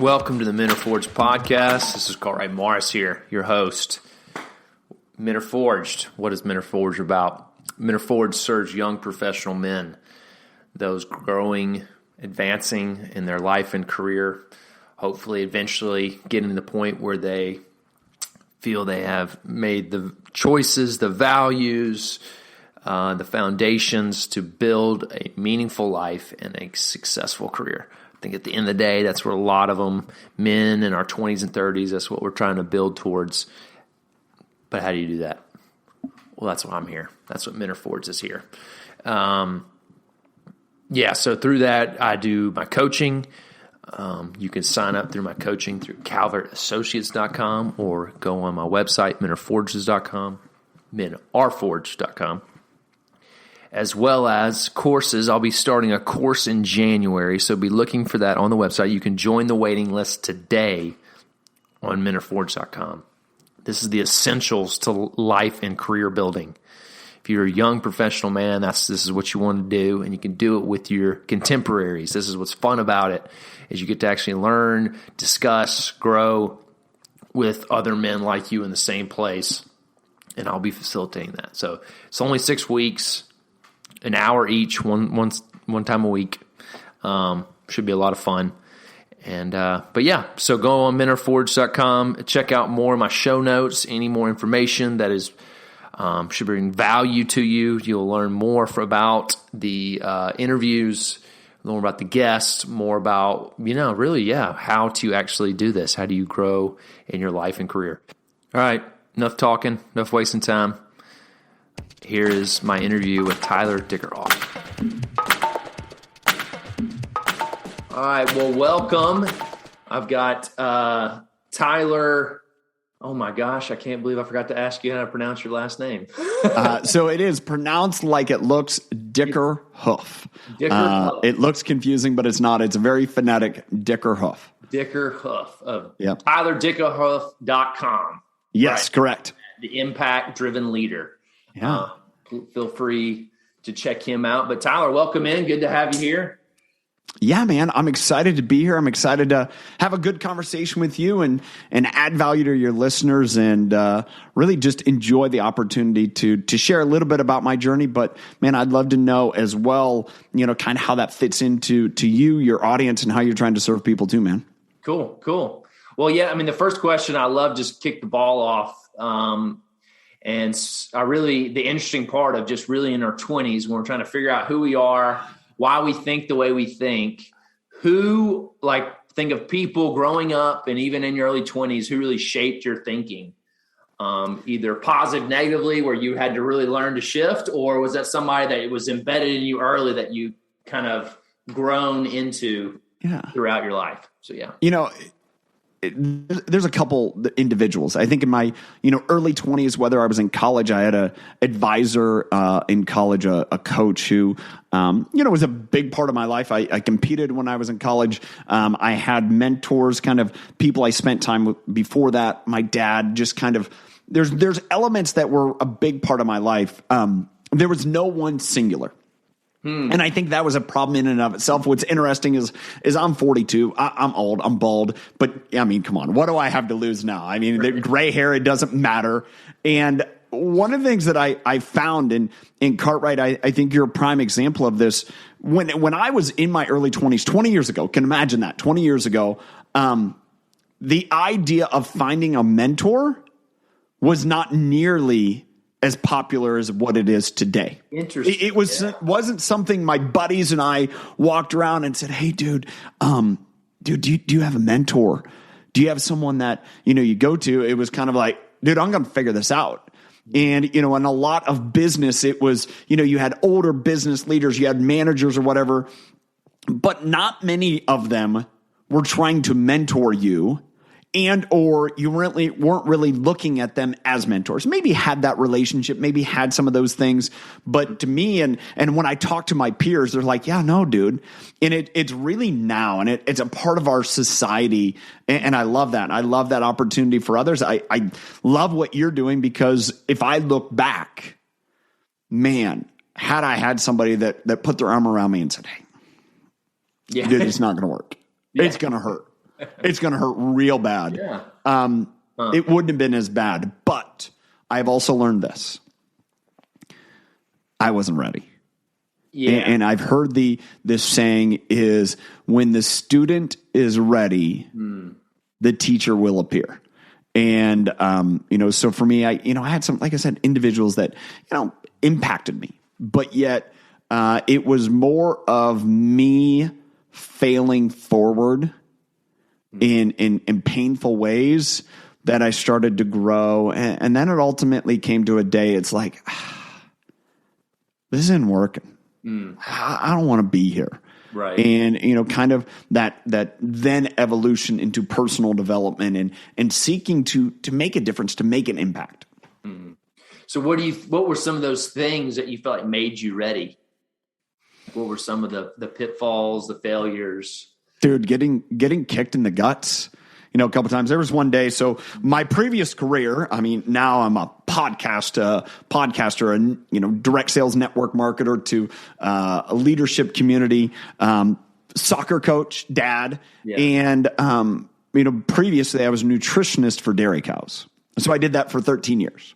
Welcome to the Men Are Forged podcast. This is Cartwright Morris here, your host. Men Are Forged. What is Men Are Forged about? Men Are Forged serves young professional men, those growing, advancing in their life and career, hopefully eventually getting to the point where they feel they have made the choices, the values, the foundations to build a meaningful life and a successful career. I think at the end of the day, that's where a lot of them, men in our 20s and 30s, that's what we're trying to build towards. But how do you do that? Well, that's why I'm here. That's what Men Are Forged is here. So through that, I do my coaching. You can sign up through my coaching through calvertassociates.com or go on my website, menareforges.com, menareforged.com. As well as courses. I'll be starting a course in January, so be looking for that on the website. You can join the waiting list today on menareforged.com. This is the essentials to life and career building. If you're a young professional man, this is what you want to do, and you can do it with your contemporaries. This is what's fun about it, is you get to actually learn, discuss, grow with other men like you in the same place, and I'll be facilitating that. So it's only 6 weeks. An hour each, one time a week. Should be a lot of fun. So go on menareforged.com, check out more of my show notes, any more information that is should bring value to you. You'll learn more about the interviews, more about the guests, more about, how to actually do this. How do you grow in your life and career? All right, enough talking, enough wasting time. Here is my interview with Tyler Dickerhoof. All right, well, welcome. I've got Tyler. Oh my gosh, I can't believe I forgot to ask you how to pronounce your last name. So it is pronounced like it looks, Dickerhoof. Dickerhoof. It looks confusing, but it's not. It's a very phonetic Dickerhoof. Dickerhoof of Yep. TylerDickerhoof.com. Yes, right. Correct. The impact-driven leader. Yeah. Feel free to check him out. But Tyler, welcome in. Good to have you here. Yeah, man, I'm excited to be here. I'm excited to have a good conversation with you and add value to your listeners and really just enjoy the opportunity to share a little bit about my journey. But man, I'd love to know as well, kind of how that fits into you, your audience, and how you're trying to serve people too, man. Cool. Well, yeah, the first question I love just kick the ball off. And the interesting part of just really in our 20s, when we're trying to figure out who we are, why we think the way we think, think of people growing up and even in your early 20s, who really shaped your thinking, either positive, negatively, where you had to really learn to shift, or was that somebody that was embedded in you early that you kind of grown into throughout your life? So, yeah. There's a couple individuals. I think in my early 20s, whether I was in college, I had a advisor in college, a coach who was a big part of my life. I competed when I was in college. I had mentors, kind of people I spent time with before that. My dad, just kind of there's elements that were a big part of my life. There was no one singular. And I think that was a problem in and of itself. What's interesting is I'm 42. I'm old. I'm bald. But, come on. What do I have to lose now? The gray hair, it doesn't matter. And one of the things that I found in Cartwright, I think you're a prime example of this. When I was in my early 20s, 20 years ago, can imagine that, 20 years ago, the idea of finding a mentor was not nearly as popular as what it is today. Interesting. It wasn't something my buddies and I walked around and said, "Hey, dude, do you have a mentor? Do you have someone that you go to?" It was kind of like, "Dude, I'm going to figure this out." And in a lot of business, it was you had older business leaders, you had managers or whatever, but not many of them were trying to mentor you. And or you weren't really looking at them as mentors. Maybe had that relationship, maybe had some of those things. But to me, and when I talk to my peers, they're like, "Yeah, no, dude." And it's really now, and it's a part of our society. And I love that. I love that opportunity for others. I love what you're doing, because if I look back, man, had I had somebody that put their arm around me and said, "Hey, dude, it's not going to work. It's going to hurt." it's going to hurt real bad. Yeah. It wouldn't have been as bad, but I've also learned this. I wasn't ready. Yeah. And I've heard this saying is when the student is ready, the teacher will appear. And, so for me, I had some, like I said, individuals that, impacted me, but yet it was more of me failing forward in painful ways that I started to grow. And then it ultimately came to a day. It's like, this isn't working. I don't want to be here. Right. And, kind of that then evolution into personal development and seeking to make a difference, to make an impact. Mm-hmm. So what were some of those things that you felt like made you ready? What were some of the pitfalls, the failures? Dude, getting kicked in the guts, a couple times. There was one day. So my previous career, now I'm a podcaster, and, direct sales network marketer to a leadership community, soccer coach, dad. Yeah. And, previously I was a nutritionist for dairy cows. So I did that for 13 years.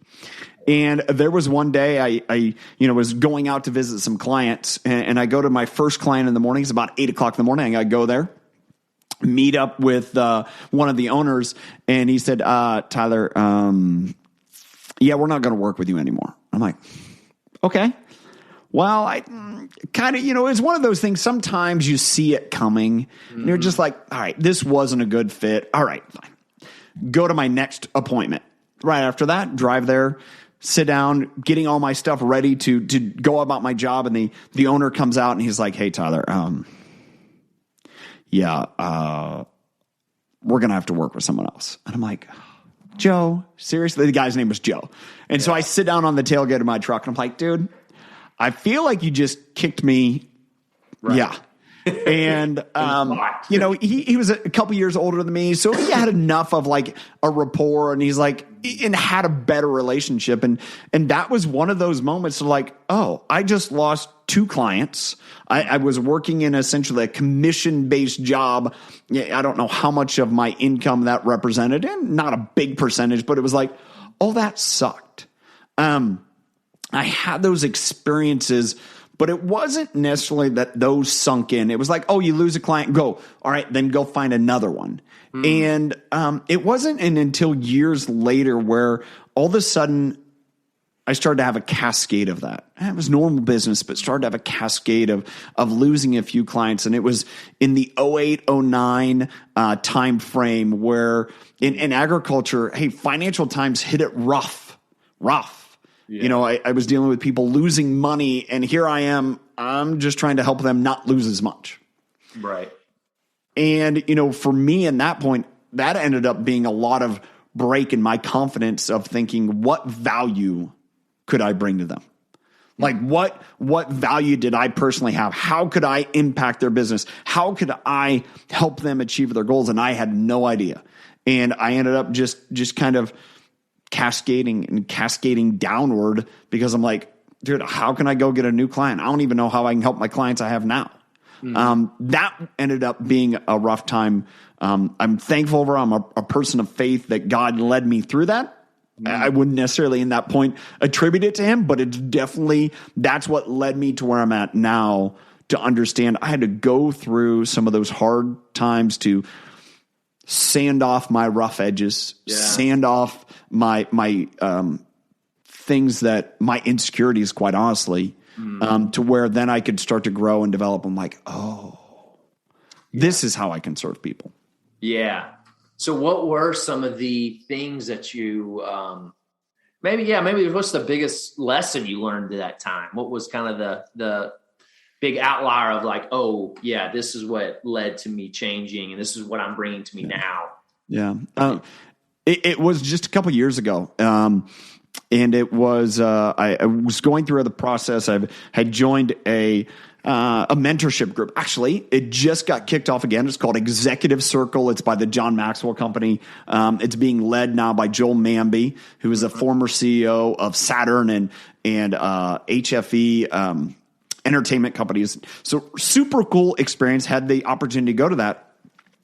And there was one day I was going out to visit some clients, and I go to my first client in the morning. It's about 8:00 in the morning. I go there, meet up with one of the owners, and he said, Tyler, yeah, we're not going to work with you anymore. I'm like, okay. Well, I kind of, it's one of those things. Sometimes you see it coming, and you're just like, all right, this wasn't a good fit. All right, fine. Go to my next appointment. Right after that, drive there, sit down, getting all my stuff ready to go about my job. And the owner comes out and he's like, hey, Tyler, we're going to have to work with someone else. And I'm like, Joe, seriously? The guy's name was Joe. And so I sit down on the tailgate of my truck and I'm like, dude, I feel like you just kicked me. Right. Yeah. And, he was a couple years older than me. So he had enough of like a rapport, and he's like, and had a better relationship. And that was one of those moments of like, oh, I just lost 2 clients. I was working in essentially a commission-based job. I don't know how much of my income that represented, and not a big percentage, but it was like, oh, that sucked. I had those experiences, but it wasn't necessarily that those sunk in. It was like, oh, you lose a client, go. All right, then go find another one. And it wasn't until years later where all of a sudden I started to have a cascade of that. It was normal business, but started to have a cascade of losing a few clients. And it was in the 08, 09 time frame where in agriculture, hey, financial times hit it rough. Yeah. I was dealing with people losing money, and here I am. I'm just trying to help them not lose as much. Right. And, for me in that point, that ended up being a lot of break in my confidence of thinking, what value could I bring to them? Like what value did I personally have? How could I impact their business? How could I help them achieve their goals? And I had no idea. And I ended up just kind of cascading downward, because I'm like, dude, how can I go get a new client? I don't even know how I can help my clients I have now. That ended up being a rough time. I'm thankful for, I'm a person of faith that God led me through that. I wouldn't necessarily in that point attribute it to him, but it's definitely, that's what led me to where I'm at now, to understand I had to go through some of those hard times to sand off my rough edges, sand off my things that my insecurities, quite honestly, to where then I could start to grow and develop. I'm like, this is how I can serve people. Yeah. So what were some of the things that you, maybe what's the biggest lesson you learned at that time? What was kind of the big outlier of like, oh yeah, this is what led to me changing, and this is what I'm bringing to me now? Yeah. It was just a couple years ago. And it was, I was going through the process. I had joined a mentorship group. Actually, it just got kicked off again. It's called Executive Circle. It's by the John Maxwell company. It's being led now by Joel Manby, who is a former CEO of Saturn and HFE entertainment companies. So super cool experience. Had the opportunity to go to that.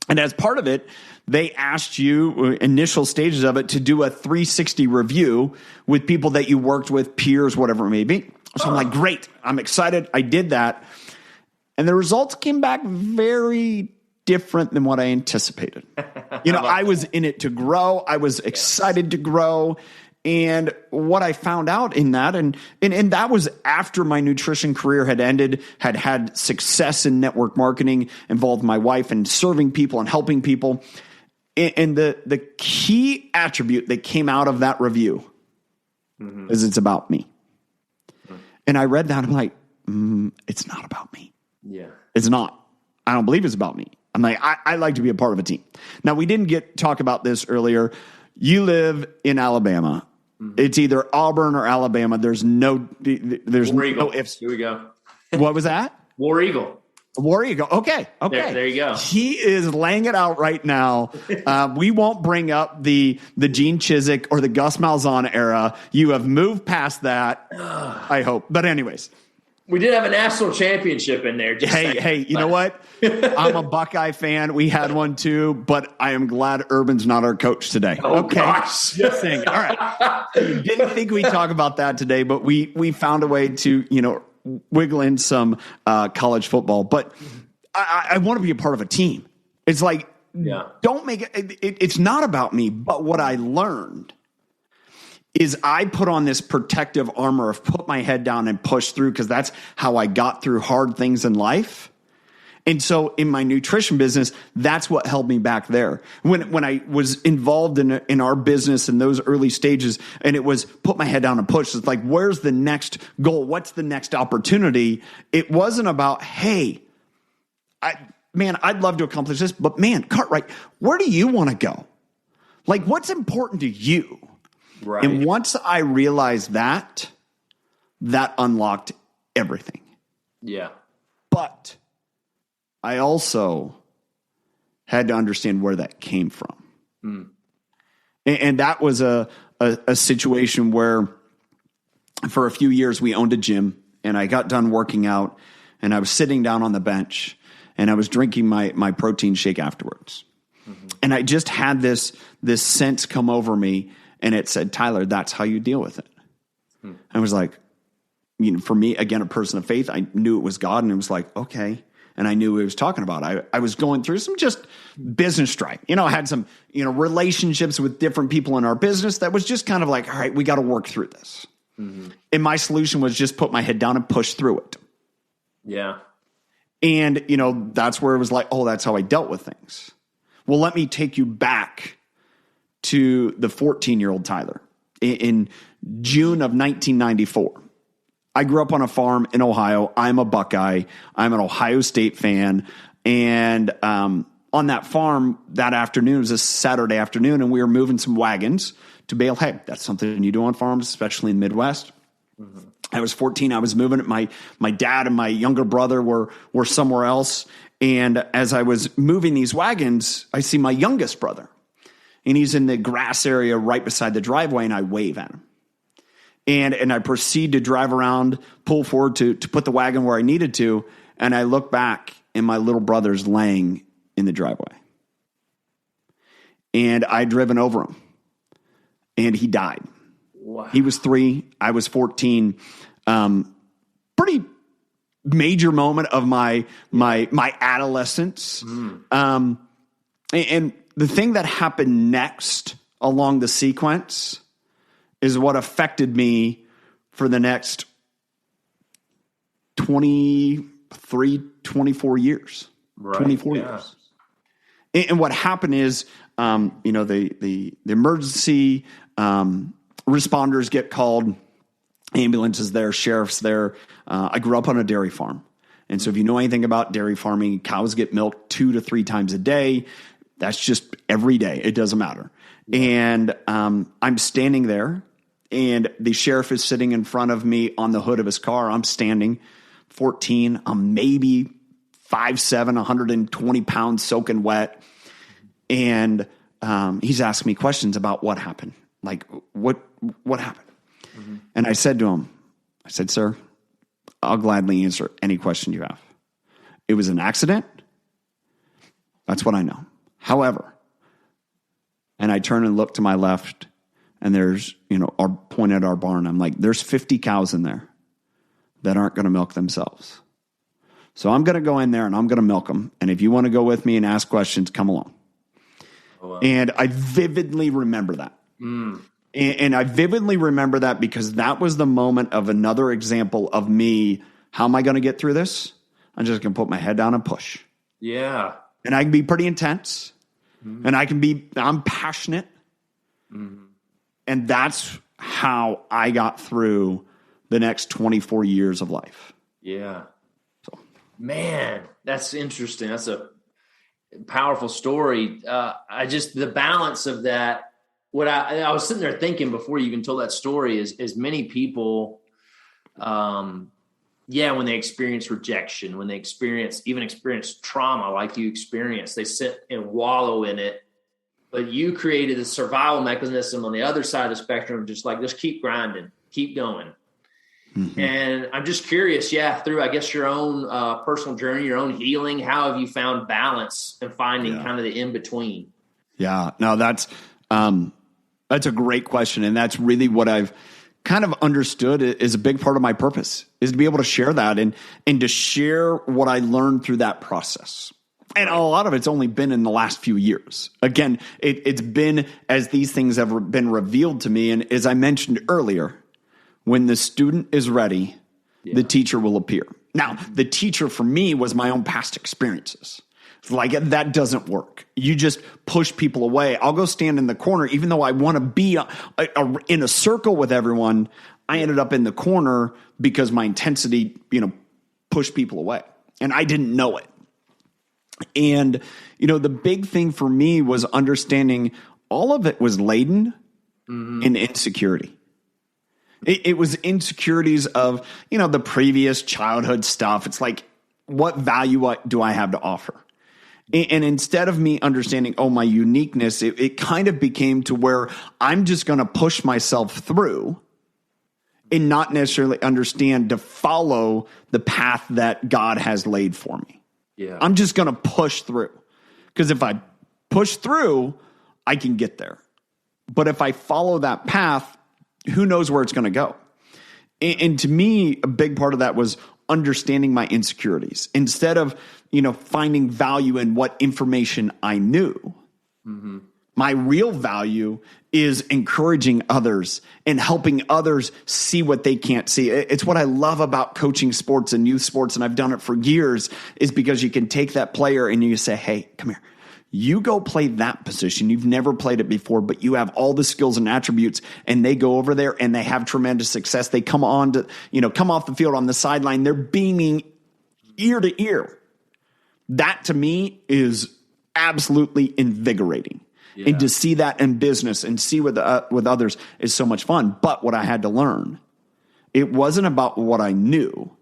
And as part of it, they asked you, initial stages of it, to do a 360 review with people that you worked with, peers, whatever it may be. So I'm like, great, I'm excited. I did that. And the results came back very different than what I anticipated. I was in it to grow. I was excited to grow. And what I found out in that, and that was after my nutrition career had ended, had success in network marketing, involved my wife in serving people and helping people. And the key attribute that came out of that review is it's about me. And I read that, I'm like, it's not about me. Yeah. It's not. I don't believe it's about me. I'm like, I like to be a part of a team. Now, we didn't talk about this earlier. You live in Alabama. It's either Auburn or Alabama. There's no ifs. Here we go. What was that? War Eagle. War Eagle. Okay. There you go. He is laying it out right now. We won't bring up the Gene Chizik or the Gus Malzahn era. You have moved past that, I hope. But anyways. We did have a national championship in there. Hey, you know what? I'm a Buckeye fan. We had one too, but I am glad Urban's not our coach today. Oh, okay. Gosh. Just saying. All right. Didn't think we'd talk about that today, but we found a way to, wiggle in some college football. But I want to be a part of a team. It's like, don't make it's not about me, but what I learned is I put on this protective armor of put my head down and push through, because that's how I got through hard things in life. And so in my nutrition business, that's what held me back there. When I was involved in our business in those early stages, and it was put my head down and push, it's like, where's the next goal? What's the next opportunity? It wasn't about, hey, I'd love to accomplish this, but man, Cartwright, where do you want to go? Like, what's important to you? Right. And once I realized that unlocked everything. Yeah. But I also had to understand where that came from. And that was a situation where for a few years we owned a gym, and I got done working out, and I was sitting down on the bench, and I was drinking my protein shake afterwards. And I just had this sense come over me, and it said, Tyler, that's how you deal with it. I was like, for me, again, a person of faith, I knew it was God, and it was like, okay. And I knew what he was talking about. I was going through some just business strife. I had some, relationships with different people in our business that was just kind of like, all right, we got to work through this. And my solution was just put my head down and push through it. Yeah. And, that's where it was like, oh, that's how I dealt with things. Well, let me take you back to the 14-year-old Tyler in June of 1994. I grew up on a farm in Ohio. I'm a Buckeye. I'm an Ohio State fan. And on that farm that afternoon, it was a Saturday afternoon, and we were moving some wagons to bale hay. That's something you do on farms, especially in the Midwest. I was 14. I was moving it. My dad and my younger brother were somewhere else. And as I was moving these wagons, I see my youngest brother. And he's in the grass area right beside the driveway, and I wave at him. And I proceed to drive around, pull forward to put the wagon where I needed to, and I look back, and my little brother's laying in the driveway. And I'd driven over him, and he died. Wow. He was 3, I was 14. Pretty major moment of my adolescence. And the thing that happened next along the sequence is what affected me for the next 23, 24 years. Right. 24 years. And what happened is, the emergency responders get called, ambulances there, sheriff's there. I grew up on a dairy farm. And so if you know anything about dairy farming, cows get milked 2 to 3 times a day. That's just every day. It doesn't matter. And I'm standing there, and the sheriff is sitting in front of me on the hood of his car. I'm standing, 14. I'm maybe 5'7", 120 pounds, soaking wet. And he's asking me questions about what happened. Like, what happened? And I said to him, sir, I'll gladly answer any question you have. It was an accident. That's what I know. However, and I turn and look to my left, and there's, our point at our barn. I'm like, there's 50 cows in there that aren't going to milk themselves. So I'm going to go in there and I'm going to milk them. And if you want to go with me and ask questions, come along. Oh, wow. And I vividly remember that. And I vividly remember that because that was the moment of another example of me. How am I going to get through this? I'm just going to put my head down and push. Yeah. And I can be pretty intense. And I'm passionate. And that's how I got through the next 24 years of life. Yeah. So, man, that's interesting. That's a powerful story. The balance of that, what I was sitting there thinking before you even told that story is many people, when they experience rejection, when they experience trauma like you experienced, they sit and wallow in it. But you created a survival mechanism on the other side of the spectrum, just keep grinding, keep going. And I'm just curious, through, I guess, your own personal journey, your own healing, how have you found balance and finding kind of the in-between? Yeah, no, that's a great question. And that's really what I've kind of understood is a big part of my purpose, is to be able to share that and to share what I learned through that process. And a lot of it's only been in the last few years. Again, it's been as these things have been revealed to me. And as I mentioned earlier, when the student is ready, the teacher will appear. Now, the teacher for me was my own past experiences. Like, that doesn't work. You just push people away. I'll go stand in the corner, even though I want to be in a circle with everyone. I ended up in the corner because my intensity, pushed people away, and I didn't know it. And, the big thing for me was understanding all of it was laden in insecurity. It was insecurities of, the previous childhood stuff. It's like, what value do I have to offer? And instead of me understanding, my uniqueness, it kind of became to where I'm just going to push myself through and not necessarily understand to follow the path that God has laid for me. Yeah. I'm just going to push through, because if I push through, I can get there. But if I follow that path, who knows where it's going to go? And to me, a big part of that was understanding my insecurities instead of, finding value in what information I knew. My real value is encouraging others and helping others see what they can't see. It's what I love about coaching sports and youth sports, and I've done it for years, is because you can take that player and you say, hey, come here. You go play that position. You've never played it before, but you have all the skills and attributes, and they go over there and they have tremendous success. They come on to, come off the field on the sideline. They're beaming ear to ear. That to me is absolutely invigorating. Yeah. And to see that in business and see with others is so much fun. But what I had to learn, it wasn't about what I knew.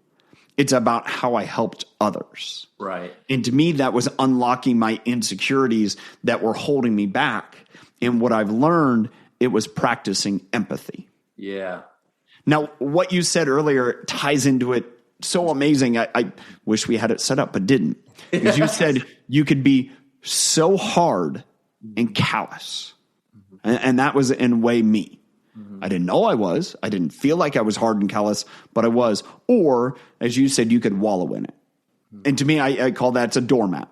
It's about how I helped others. Right. And to me, that was unlocking my insecurities that were holding me back. And what I've learned, it was practicing empathy. Yeah. Now, what you said earlier ties into it so amazing. I wish we had it set up, but didn't. Because you said you could be so hard and callous. And that was in a way me. I didn't know I was. I didn't feel like I was hard and callous, but I was. Or, as you said, you could wallow in it. And to me, I call that a doormat.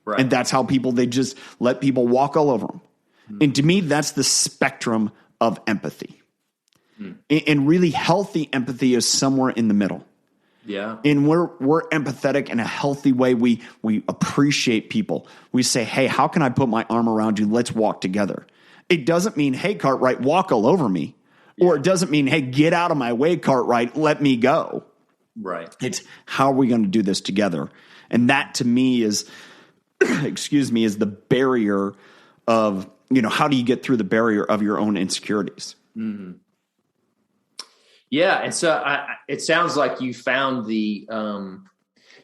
Right. And that's how they just let people walk all over them. And to me, that's the spectrum of empathy. And really healthy empathy is somewhere in the middle. Yeah. And we're empathetic in a healthy way. We appreciate people. We say, hey, how can I put my arm around you? Let's walk together. It doesn't mean, hey, Cartwright, walk all over me. Yeah. Or it doesn't mean, hey, get out of my way, Cartwright, let me go. Right. It's how are we going to do this together? And that to me is, is the barrier of, how do you get through the barrier of your own insecurities? Mm-hmm. Yeah. And so it sounds like you found the,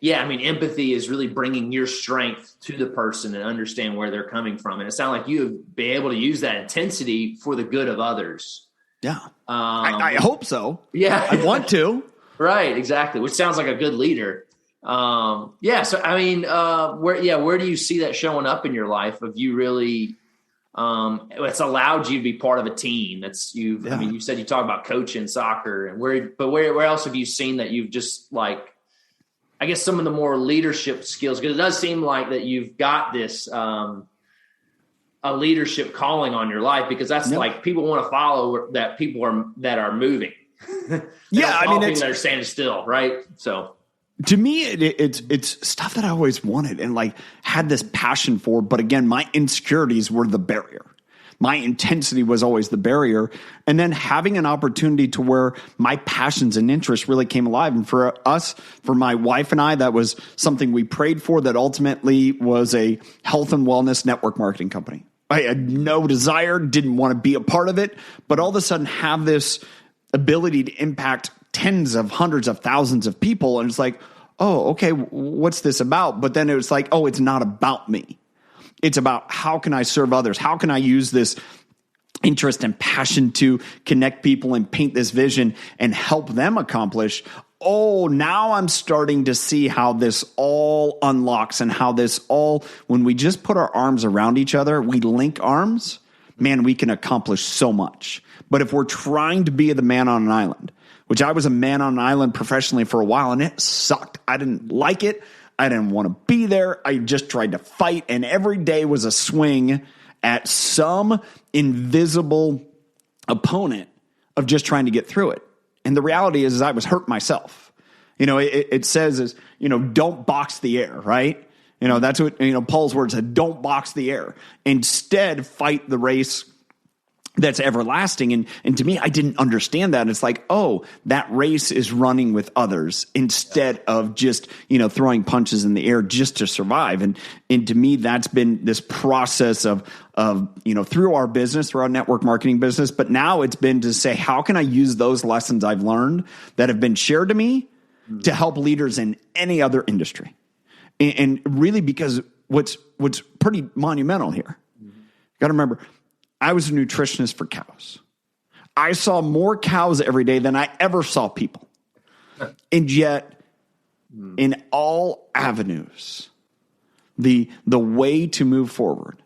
empathy is really bringing your strength to the person and understand where they're coming from. And it sounds like you have been able to use that intensity for the good of others. Yeah. I hope so. Yeah. I want to. Right. Exactly. Which sounds like a good leader. Yeah. So, I mean, where do you see that showing up in your life? Of you really, it's allowed you to be part of a team. I mean, you said you talk about coaching soccer and where else have you seen that you've just like, I guess some of the more leadership skills, because it does seem like that you've got this, a leadership calling on your life, because that's like people want to follow that that are moving. Yeah. I mean, people that are standing still. Right. So, to me, it's stuff that I always wanted and like had this passion for. But again, my insecurities were the barrier. My intensity was always the barrier. And then having an opportunity to where my passions and interests really came alive. And for us, for my wife and I, that was something we prayed for, that ultimately was a health and wellness network marketing company. I had no desire, didn't want to be a part of it, but all of a sudden have this ability to impact tens of hundreds of thousands of people. And it's like, oh, okay, what's this about? But then it was like, oh, it's not about me. It's about how can I serve others? How can I use this interest and passion to connect people and paint this vision and help them accomplish? Oh, now I'm starting to see how this all unlocks and how this all, when we just put our arms around each other, we link arms, man, we can accomplish so much. But if we're trying to be the man on an island, which I was a man on an island professionally for a while, and it sucked. I didn't like it. I didn't want to be there. I just tried to fight, and every day was a swing at some invisible opponent of just trying to get through it. And the reality is I was hurt myself. It says don't box the air, right? That's what, Paul's words said, don't box the air. Instead, fight the race that's everlasting. And to me, I didn't understand that. It's like, oh, that race is running with others instead of just, throwing punches in the air just to survive. And to me, that's been this process of through our business, through our network marketing business. But now it's been to say, how can I use those lessons I've learned that have been shared to me to help leaders in any other industry? And really, because what's pretty monumental here, you got to remember, I was a nutritionist for cows. I saw more cows every day than I ever saw people. And yet, in all avenues, the way to move forward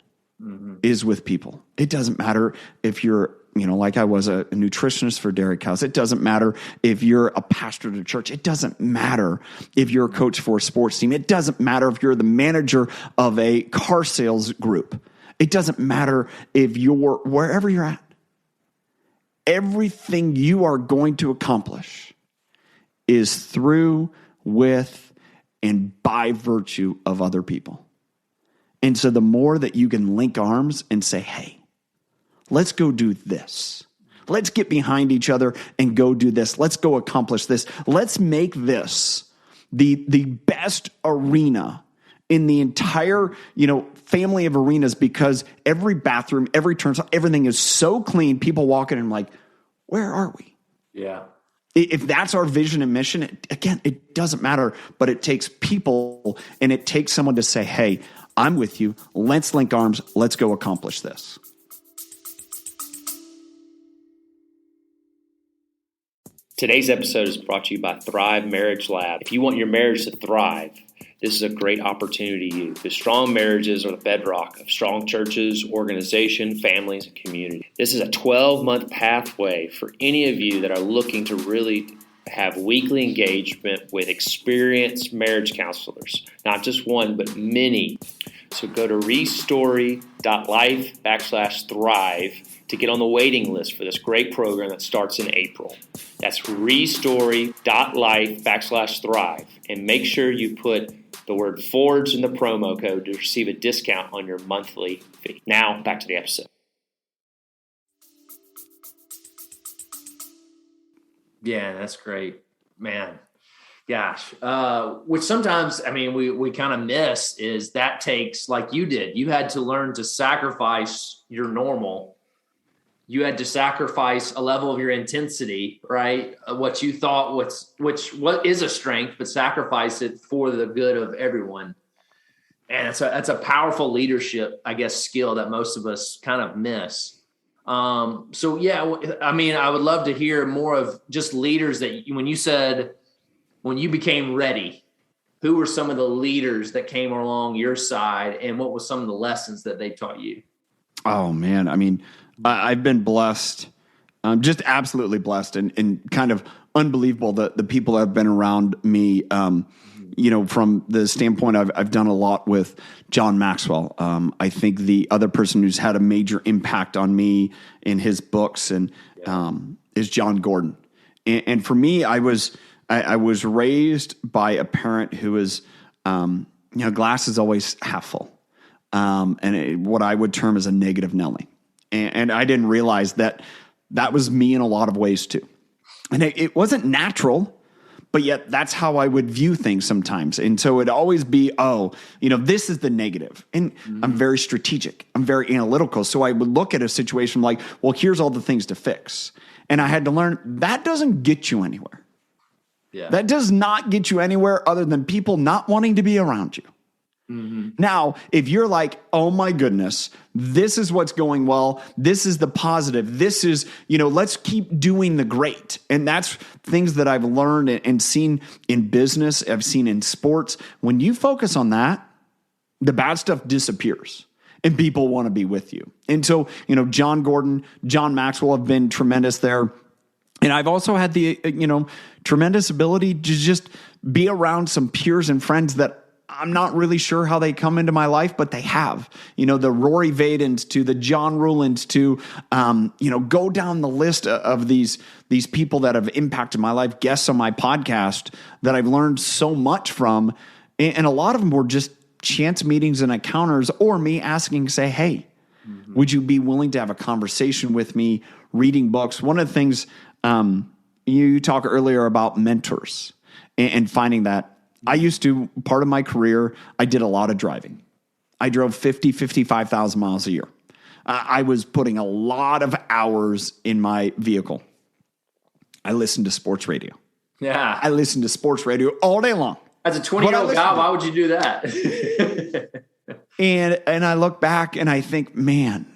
is with people. It doesn't matter if you're, like I was a nutritionist for dairy cows. It doesn't matter if you're a pastor at a church. It doesn't matter if you're a coach for a sports team. It doesn't matter if you're the manager of a car sales group. It doesn't matter if you're wherever you're at. Everything you are going to accomplish is through, with, and by virtue of other people. And so the more that you can link arms and say, hey, let's go do this. Let's get behind each other and go do this. Let's go accomplish this. Let's make this the best arena in the entire, family of arenas, because every bathroom, every turnstile, everything is so clean. People walk in and like, where are we? Yeah. If that's our vision and mission, it doesn't matter, but it takes people, and it takes someone to say, hey, I'm with you. Let's link arms. Let's go accomplish this. Today's episode is brought to you by Thrive Marriage Lab. If you want your marriage to thrive, this is a great opportunity to you, because strong marriages are the bedrock of strong churches, organization, families, and community. This is a 12-month pathway for any of you that are looking to really have weekly engagement with experienced marriage counselors. Not just one, but many. So go to restory.life/thrive to get on the waiting list for this great program that starts in April. That's restory.life/thrive. And make sure you put the word Forge in the promo code to receive a discount on your monthly fee. Now, back to the episode. Yeah, that's great, man. Gosh, which sometimes, we kind of miss is that takes, like you did, you had to learn to sacrifice your normal. You had to sacrifice a level of your intensity, right? What you thought what is a strength, but sacrifice it for the good of everyone. And that's a powerful leadership, I guess, skill that most of us kind of miss. So yeah, I would love to hear more of just leaders that when you became ready, who were some of the leaders that came along your side, and what was some of the lessons that they taught you? Oh man. I mean, I've been blessed, just absolutely blessed and kind of unbelievable that the people that have been around me, from the standpoint I've done a lot with John Maxwell. I think the other person who's had a major impact on me in his books is Jon Gordon. And for me, I was raised by a parent who was, glass is always half full. What I would term as a negative Nelly. And I didn't realize that was me in a lot of ways too. And it wasn't natural, but yet that's how I would view things sometimes. And so it'd always be, this is the negative. And I'm very strategic. I'm very analytical. So I would look at a situation like, well, here's all the things to fix. And I had to learn that doesn't get you anywhere. Yeah. That does not get you anywhere other than people not wanting to be around you. Now, if you're like, oh my goodness, this is what's going well, this is the positive, this is, let's keep doing the great. And that's things that I've learned and seen in business, I've seen in sports. When you focus on that, the bad stuff disappears and people want to be with you. And so, Jon Gordon, John Maxwell have been tremendous there. And I've also had the, tremendous ability to just be around some peers and friends that I'm not really sure how they come into my life, but they have. The Rory Vadens to the John Rulands to, go down the list of these people that have impacted my life, guests on my podcast that I've learned so much from. And a lot of them were just chance meetings and encounters or me asking, say, hey, would you be willing to have a conversation with me, reading books? One of the things you talked earlier about mentors and finding that. I used to, part of my career, I did a lot of driving. I drove 55,000 miles a year. I was putting a lot of hours in my vehicle. I listened to sports radio. Yeah. I listened to sports radio all day long. As a 20-year-old guy, why would you do that? And I look back and I think, man,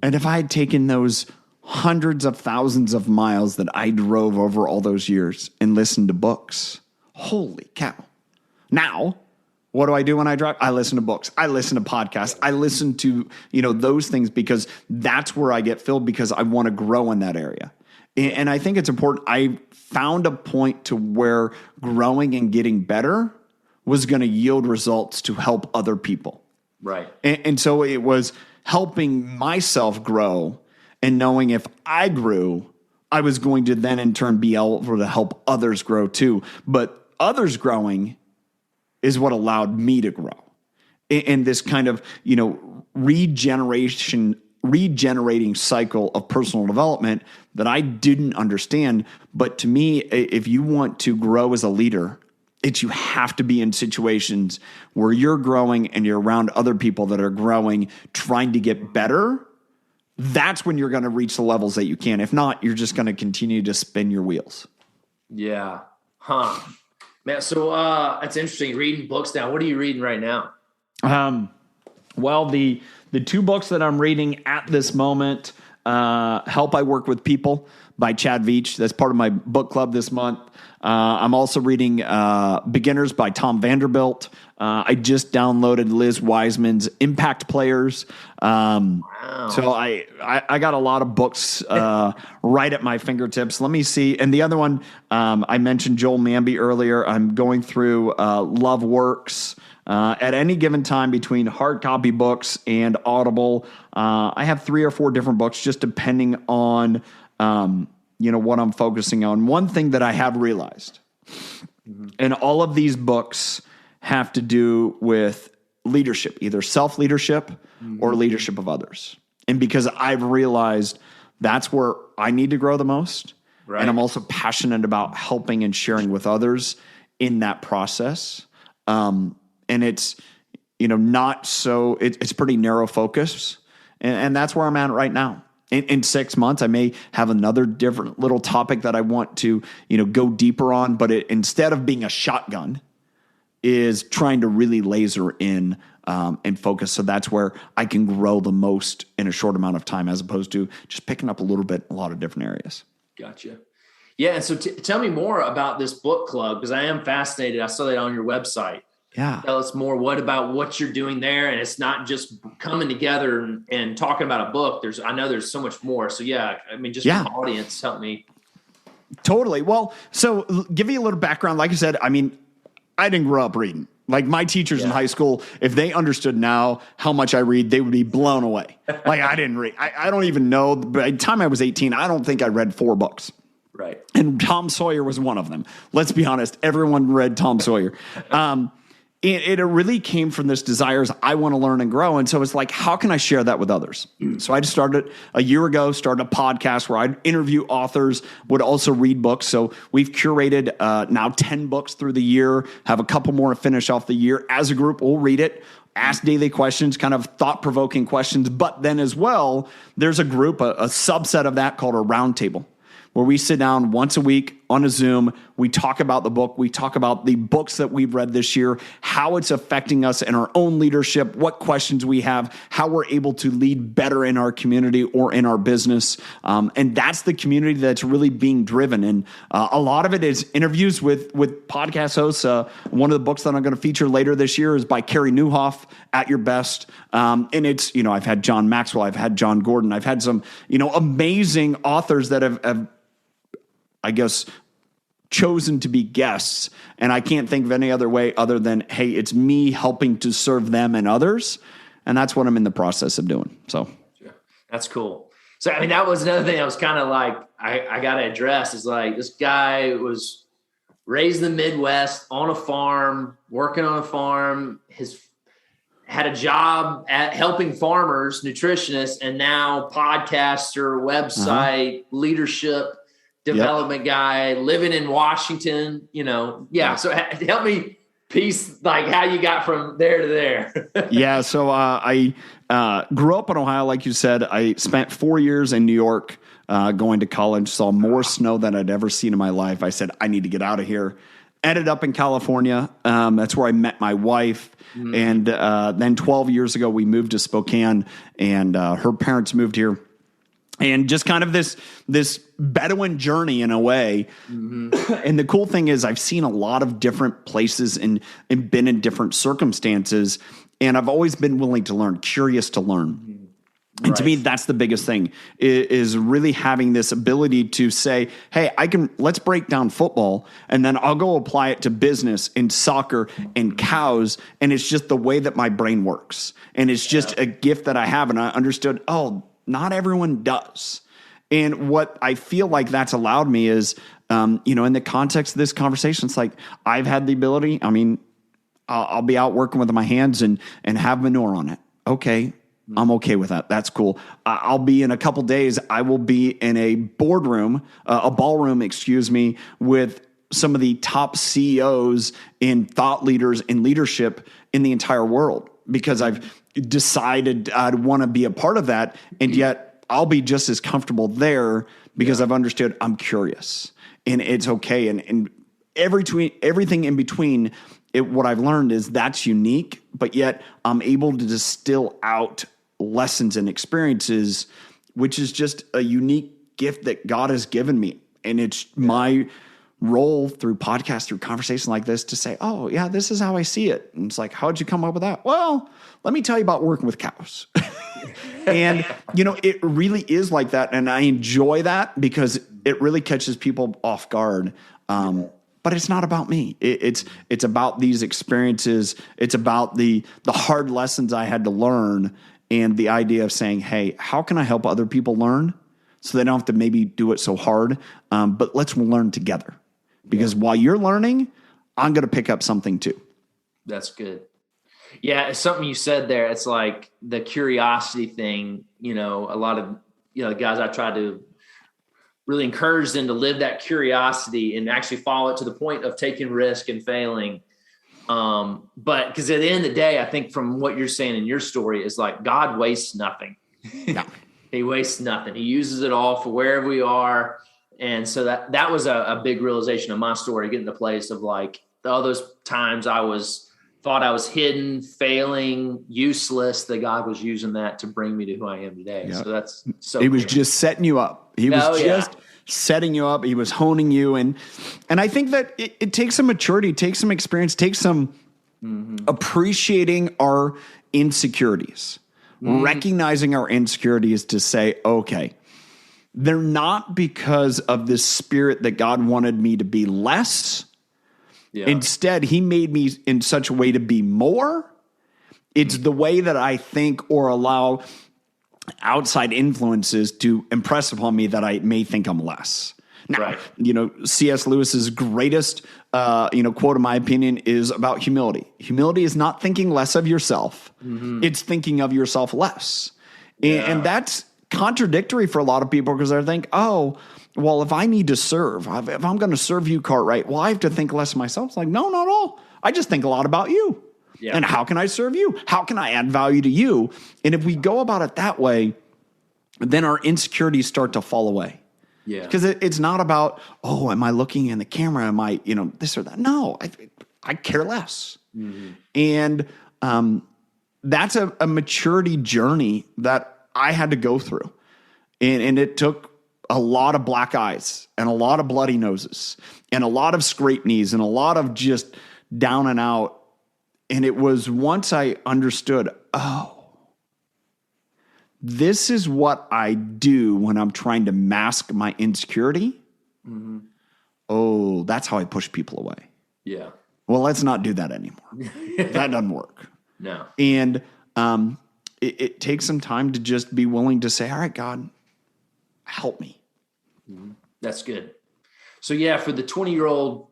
and if I had taken those hundreds of thousands of miles that I drove over all those years and listened to books, holy cow. Now, what do I do when I drive? I listen to books. I listen to podcasts. I listen to, those things because that's where I get filled because I want to grow in that area. And I think it's important. I found a point to where growing and getting better was going to yield results to help other people. Right. And so it was helping myself grow and knowing if I grew, I was going to then in turn be able to help others grow too. But others growing is what allowed me to grow. And this kind of, regenerating cycle of personal development that I didn't understand. But to me, if you want to grow as a leader, you have to be in situations where you're growing and you're around other people that are growing, trying to get better. That's when you're going to reach the levels that you can. If not, you're just going to continue to spin your wheels. Yeah. Huh. Man, so it's interesting reading books now. What are you reading right now? Well, the two books that I'm reading at this moment, Help I Work with People by Chad Veach. That's part of my book club this month. I'm also reading Beginners by Tom Vanderbilt. I just downloaded Liz Wiseman's Impact Players. Wow. So I got a lot of books right at my fingertips. Let me see. And the other one, I mentioned Joel Manby earlier. I'm going through Love Works. At any given time between hard copy books and Audible, I have 3 or 4 different books just depending on what I'm focusing on. One thing that I have realized, and all of these books have to do with leadership, either self-leadership or leadership of others. And because I've realized that's where I need to grow the most. Right. And I'm also passionate about helping and sharing with others in that process. And it's, not so, it's pretty narrow focus. And that's where I'm at right now. In 6 months, I may have another different little topic that I want to, go deeper on. But instead of being a shotgun, is trying to really laser in and focus. So that's where I can grow the most in a short amount of time, as opposed to just picking up a little bit, a lot of different areas. Gotcha. Yeah. And so tell me more about this book club, because I am fascinated. I saw that on your website. Yeah. Tell us more. What about what you're doing there? And it's not just coming together and talking about a book. I know there's so much more. So yeah, I mean, just for the audience, help me. Totally. Well, so give you a little background. Like I said, I mean, I didn't grow up reading. Like my teachers in high school, if they understood now how much I read, they would be blown away. Like I didn't read. I don't even know. By the time I was 18, I don't think I read 4 books. Right. And Tom Sawyer was one of them. Let's be honest. Everyone read Tom Sawyer. It really came from this desires. I want to learn and grow. And so it's like, how can I share that with others? So I just started a year ago, started a podcast where I'd interview authors, would also read books. So we've curated now 10 books through the year, have a couple more to finish off the year. As a group, we'll read it, ask daily questions, kind of thought-provoking questions. But then as well, there's a group, a subset of that called a roundtable, where we sit down once a week on a Zoom. We talk about the book. We talk about the books that we've read this year, how it's affecting us in our own leadership, what questions we have, how we're able to lead better in our community or in our business. And that's the community that's really being driven. And a lot of it is interviews with podcast hosts. One of the books that I'm going to feature later this year is by Carey Nieuwhof, At Your Best. And it's, I've had John Maxwell, I've had Jon Gordon, I've had some, amazing authors that have I guess, chosen to be guests. And I can't think of any other way other than, hey, it's me helping to serve them and others. And that's what I'm in the process of doing. So that's cool. So, I mean, that was another thing I was kind of like, I got to address is like, this guy was raised in the Midwest on a farm, working on a farm, had a job at helping farmers, nutritionist, and now podcaster, website, leadership, development guy, living in Washington, So help me piece like how you got from there to there. Yeah. So I grew up in Ohio, like you said. I spent 4 years in New York going to college, saw more snow than I'd ever seen in my life. I said, I need to get out of here. Ended up in California. That's where I met my wife. And then 12 years ago, we moved to Spokane, and her parents moved here. And just kind of this Bedouin journey in a way. Mm-hmm. And the cool thing is I've seen a lot of different places and been in different circumstances. And I've always been willing to learn, curious to learn. Mm-hmm. And to me, that's the biggest thing is really having this ability to say, hey, let's break down football and then I'll go apply it to business and soccer and cows. And it's just the way that my brain works. And it's just a gift that I have. And I understood, not everyone does. And what I feel like that's allowed me is, in the context of this conversation, it's like I've had the ability, I'll be out working with my hands and have manure on it. Okay. I'm okay with that. That's cool. I'll be in a couple days. I will be in a ballroom, with some of the top CEOs and thought leaders in leadership in the entire world, because I've decided I'd want to be a part of that. And yet I'll be just as comfortable there because I've understood I'm curious and it's okay. And everything in between, what I've learned is that's unique, but yet I'm able to distill out lessons and experiences, which is just a unique gift that God has given me. And it's my role through podcasts, through conversation like this to say, oh yeah, this is how I see it. And it's like, how'd you come up with that? Well, let me tell you about working with cows. And, it really is like that. And I enjoy that because it really catches people off guard. But it's not about me. It's about these experiences. It's about the hard lessons I had to learn and the idea of saying, hey, how can I help other people learn so they don't have to maybe do it so hard? But let's learn together. Because while you're learning, I'm going to pick up something too. That's good. Yeah, it's something you said there. It's like the curiosity thing. A lot of the guys I try to really encourage them to live that curiosity and actually follow it to the point of taking risk and failing. But because at the end of the day, I think from what you're saying in your story is like God wastes nothing. Yeah. He wastes nothing. He uses it all for wherever we are. And so that was a big realization of my story, getting to the place of like all those times thought I was hidden, failing, useless, that God was using that to bring me to who I am today. Yep. So that's so He was just setting you up. He was just setting you up. He was honing you. And I think that it takes some maturity, takes some experience, takes some appreciating our insecurities, recognizing our insecurities to say, okay, they're not because of this spirit that God wanted me to be less. Yeah. Instead, he made me in such a way to be more. It's the way that I think or allow outside influences to impress upon me that I may think I'm less. Now, C.S. Lewis's greatest, quote, in my opinion, is about humility. Humility is not thinking less of yourself. It's thinking of yourself less. Yeah. And that's contradictory for a lot of people because they think, oh, well, if I need to serve, if I'm going to serve you, Cartwright, well, I have to think less of myself. It's like, no, not at all. I just think a lot about you. Yeah. And how can I serve you? How can I add value to you? And if we go about it that way, then our insecurities start to fall away. Yeah. Because it's not about, oh, am I looking in the camera? Am I, this or that? No, I care less. And that's a maturity journey that I had to go through. And it took a lot of black eyes and a lot of bloody noses and a lot of scraped knees and a lot of just down and out. And it was once I understood, oh, this is what I do when I'm trying to mask my insecurity. Oh, that's how I push people away. Yeah. Well, let's not do that anymore. That doesn't work. No. And it takes some time to just be willing to say, all right, God, help me. That's good. So yeah, for the 20-year-old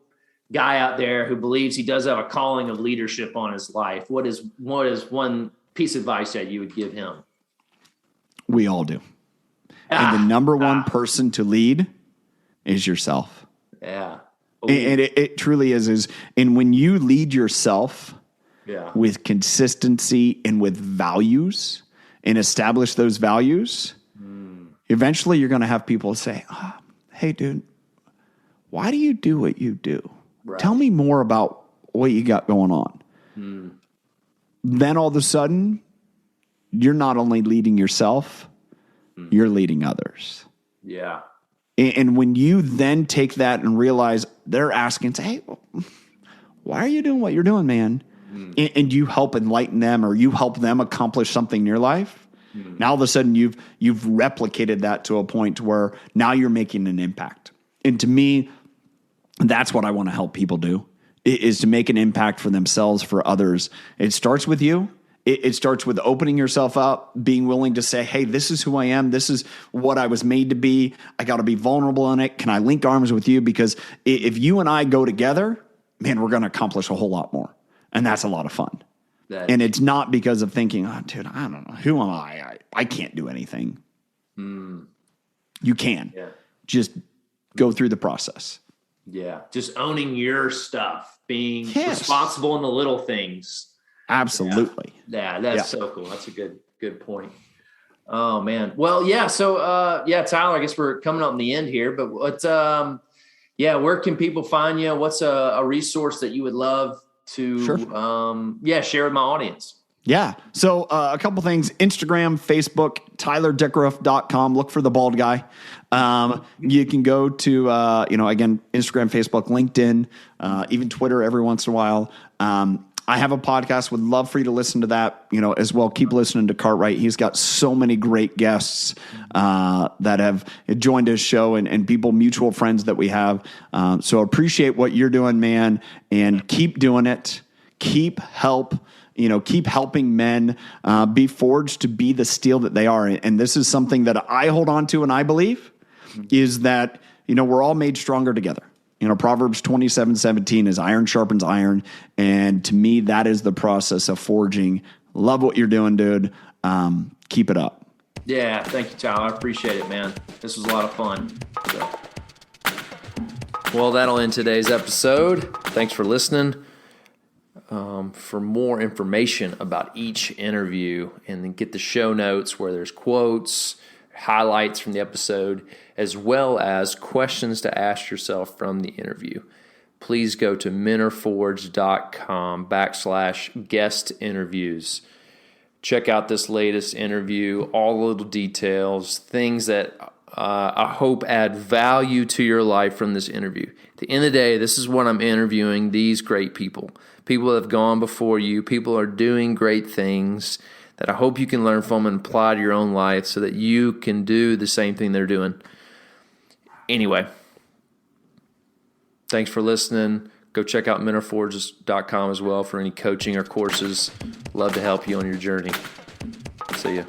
guy out there who believes he does have a calling of leadership on his life, what is one piece of advice that you would give him? We all do. And the number one person to lead is yourself. Yeah. And it truly is. And when you lead yourself with consistency and with values and establish those values, eventually you're going to have people say, oh, hey, dude, why do you do what you do? Right. Tell me more about what you got going on. Then all of a sudden, you're not only leading yourself, you're leading others. Yeah. And when you then take that and realize they're asking, say, hey, why are you doing what you're doing, man? And you help enlighten them or you help them accomplish something in your life. Now all of a sudden you've replicated that to a point where now you're making an impact. And to me, that's what I want to help people do, is to make an impact for themselves, for others. It starts with you. It starts with opening yourself up, being willing to say, hey, this is who I am. This is what I was made to be. I got to be vulnerable in it. Can I link arms with you? Because if you and I go together, man, we're going to accomplish a whole lot more. And that's a lot of fun. And it's not because of thinking, oh, dude, I don't know. Who am I? I can't do anything. You can. Yeah. Just go through the process. Yeah. Just owning your stuff, being responsible in the little things. Absolutely. Yeah, that's so cool. That's a good point. Oh man. Well, yeah. So, Tyler, I guess we're coming up on the end here, but where can people find you? What's a resource that you would love to, share with my audience? Yeah. So a couple things: Instagram, Facebook, TylerDickerhoof.com. Look for the bald guy. You can go to, again, Instagram, Facebook, LinkedIn, even Twitter every once in a while. I have a podcast. Would love for you to listen to that, as well. Keep listening to Cartwright. He's got so many great guests that have joined his show and people, mutual friends that we have. So appreciate what you're doing, man, and keep doing it. Keep helping men be forged to be the steel that they are. And this is something that I hold on to and I believe is that, we're all made stronger together. Proverbs 27:17 is iron sharpens iron. And to me, that is the process of forging. Love what you're doing, dude. Keep it up. Yeah. Thank you, Tyler. I appreciate it, man. This was a lot of fun. Well, that'll end today's episode. Thanks for listening. For more information about each interview and then get the show notes where there's quotes, highlights from the episode, as well as questions to ask yourself from the interview, please go to mentorforge.com/guest interviews. Check out this latest interview, all the little details, things that I hope add value to your life from this interview. At the end of the day, this is what I'm interviewing, these great people. People that have gone before you. People are doing great things that I hope you can learn from and apply to your own life so that you can do the same thing they're doing. Anyway, thanks for listening. Go check out mentorforges.com as well for any coaching or courses. Love to help you on your journey. See ya.